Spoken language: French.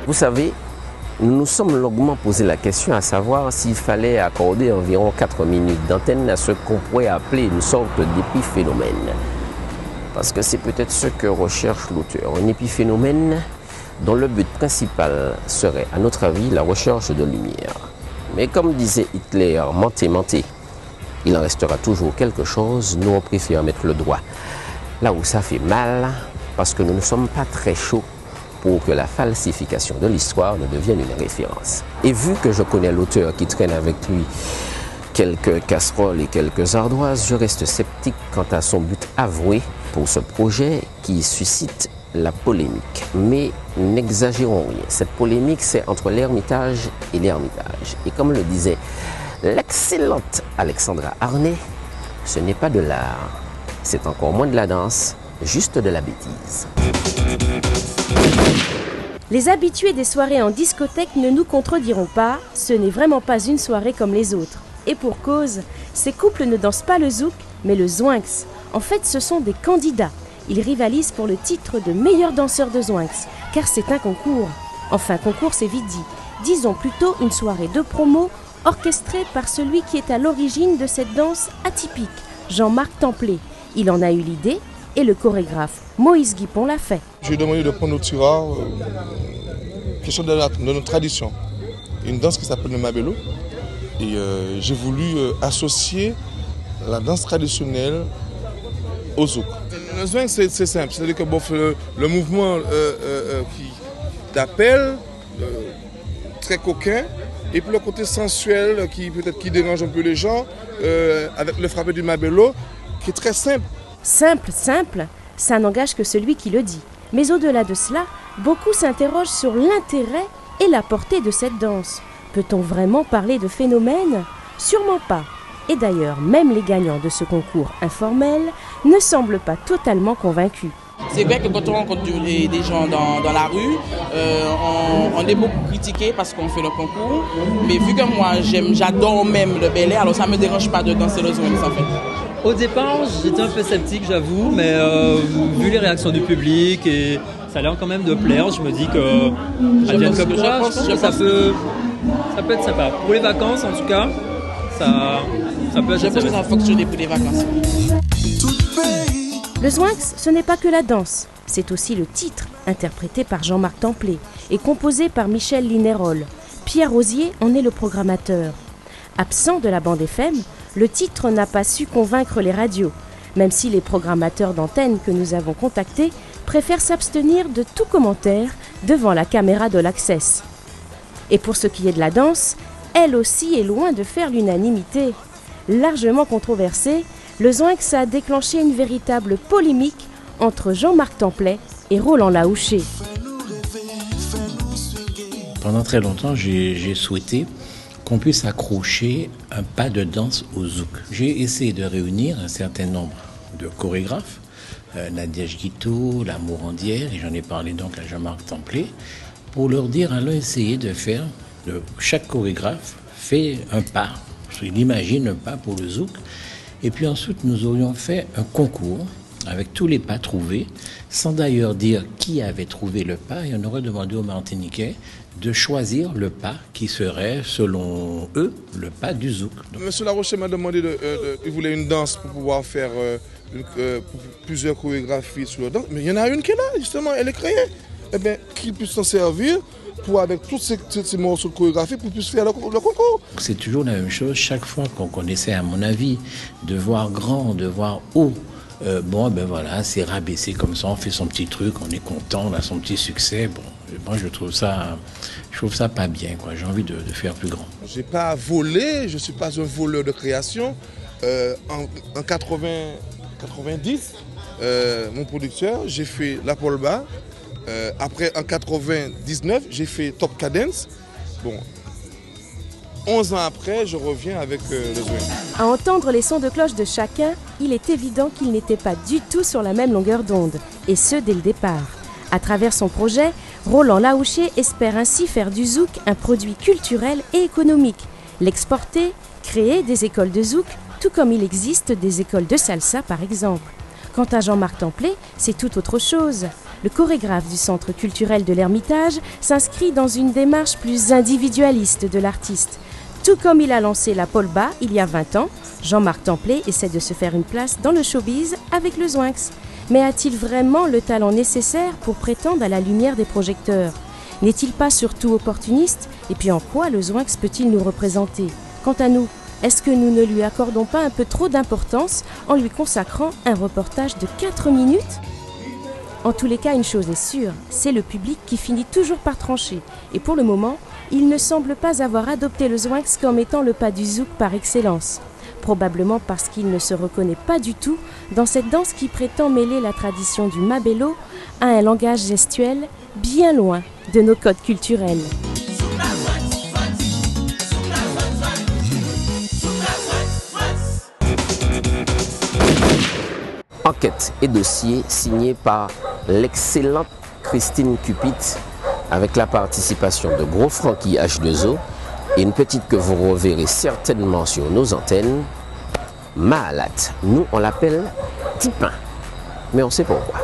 Vous savez, nous nous sommes longuement posé la question à savoir s'il fallait accorder environ 4 minutes d'antenne à ce qu'on pourrait appeler une sorte d'épiphénomène. Parce que c'est peut-être ce que recherche l'auteur, un épiphénomène dont le but principal serait, à notre avis, la recherche de lumière. Mais comme disait Hitler, mentez, mentez, il en restera toujours quelque chose, nous on préfère mettre le doigt là où ça fait mal, parce que nous ne sommes pas très chauds pour que la falsification de l'histoire ne devienne une référence. Et vu que je connais l'auteur qui traîne avec lui quelques casseroles et quelques ardoises, je reste sceptique quant à son but avoué pour ce projet qui suscite la polémique. Mais n'exagérons rien, cette polémique c'est entre l'Ermitage et l'Ermitage. Et comme le disait l'excellente Alexandra Arnay, ce n'est pas de l'art, c'est encore moins de la danse, juste de la bêtise. Les habitués des soirées en discothèque ne nous contrediront pas, ce n'est vraiment pas une soirée comme les autres. Et pour cause, ces couples ne dansent pas le zouk, mais le zwinks. En fait, ce sont des candidats. Ils rivalisent pour le titre de meilleur danseur de zwinks, car c'est un concours. Enfin, concours, c'est vite dit. Disons plutôt une soirée de promo orchestrée par celui qui est à l'origine de cette danse atypique, Jean-Marc Templet. Il en a eu l'idée et le chorégraphe Moïse Guipon l'a fait. Je lui ai demandé de prendre au tirage quelque chose de notre tradition, une danse qui s'appelle le mabelo. Et j'ai voulu associer la danse traditionnelle au zouk. Le zouk c'est simple, c'est-à-dire que bon, le mouvement qui t'appelle, très coquin, et puis le côté sensuel qui peut-être qui dérange un peu les gens, avec le frappé du mabelo, qui est très simple. Simple, simple, ça n'engage que celui qui le dit. Mais au-delà de cela, beaucoup s'interrogent sur l'intérêt et la portée de cette danse. Peut-on vraiment parler de phénomène? Sûrement pas. Et d'ailleurs, même les gagnants de ce concours informel ne semblent pas totalement convaincus. C'est vrai que quand on rencontre des gens dans la rue, on est beaucoup critiqué parce qu'on fait le concours. Mais vu que moi, j'adore même le ballet, alors ça ne me dérange pas de danser le zwinks en fait. Au départ, j'étais un peu sceptique, j'avoue, mais vu les réactions du public, et ça a l'air quand même de plaire, je me dis que je pense que ça peut être sympa. Pour les vacances, en tout cas, ça peut être sympa. Je pense que ça va fonctionner pour les vacances. Le zwinks, ce n'est pas que la danse, c'est aussi le titre, interprété par Jean-Marc Templet et composé par Michel Linerol. Pierre Rosier en est le programmateur. Absent de la bande FM, le titre n'a pas su convaincre les radios, même si les programmateurs d'antenne que nous avons contactés préfèrent s'abstenir de tout commentaire devant la caméra de l'Access. Et pour ce qui est de la danse, elle aussi est loin de faire l'unanimité. Largement controversée, le zwinks a déclenché une véritable polémique entre Jean-Marc Templet et Roland Laouché. Pendant très longtemps, j'ai souhaité qu'on puisse accrocher un pas de danse au zouk. J'ai essayé de réunir un certain nombre de chorégraphes, Nadège Guiteau, La Morandière, et j'en ai parlé donc à Jean-Marc Templet, pour leur dire, allons essayer de faire, chaque chorégraphe fait un pas, il imagine un pas pour le zouk, et puis ensuite nous aurions fait un concours avec tous les pas trouvés, sans d'ailleurs dire qui avait trouvé le pas, et on aurait demandé aux Martiniquais de choisir le pas qui serait, selon eux, le pas du zouk. Monsieur Laroche m'a demandé, il voulait une danse pour pouvoir faire plusieurs chorégraphies sur la danse, mais il y en a une qui est là, justement, elle est créée. Eh bien, qu'il puisse s'en servir pour, avec tous ces morceaux de chorégraphie, pour puisse faire le concours. C'est toujours la même chose, chaque fois qu'on essaie, à mon avis, de voir grand, de voir haut. Bon, ben voilà, c'est rabaissé comme ça, on fait son petit truc, on est content, on a son petit succès. Bon, moi je trouve ça pas bien, quoi. J'ai envie de faire plus grand. J'ai pas volé, je suis pas un voleur de création. En 90, mon producteur, j'ai fait La Polba. Après, en 99, j'ai fait Top Cadence. Bon. 11 ans après, je reviens avec le zwinks. À entendre les sons de cloche de chacun, il est évident qu'ils n'étaient pas du tout sur la même longueur d'onde, et ce dès le départ. À travers son projet, Roland Laouché espère ainsi faire du zouk un produit culturel et économique, l'exporter, créer des écoles de zouk, tout comme il existe des écoles de salsa par exemple. Quant à Jean-Marc Templet, c'est tout autre chose. Le chorégraphe du Centre culturel de l'Ermitage s'inscrit dans une démarche plus individualiste de l'artiste. Tout comme il a lancé la pole bar il y a 20 ans, Jean-Marc Templet essaie de se faire une place dans le showbiz avec le Zwinx. Mais a-t-il vraiment le talent nécessaire pour prétendre à la lumière des projecteurs? N'est-il pas surtout opportuniste? Et puis en quoi le Zwinx peut-il nous représenter? Quant à nous, est-ce que nous ne lui accordons pas un peu trop d'importance en lui consacrant un reportage de 4 minutes? En tous les cas, une chose est sûre, c'est le public qui finit toujours par trancher. Et pour le moment, il ne semble pas avoir adopté le Zwinx comme étant le pas du zouk par excellence. Probablement parce qu'il ne se reconnaît pas du tout dans cette danse qui prétend mêler la tradition du mabelo à un langage gestuel bien loin de nos codes culturels. Enquête et dossier signé par l'excellente Christine Cupit avec la participation de Gros Frankie H2O et une petite que vous reverrez certainement sur nos antennes, Mahalat. Nous, on l'appelle Tipin, mais on sait pourquoi.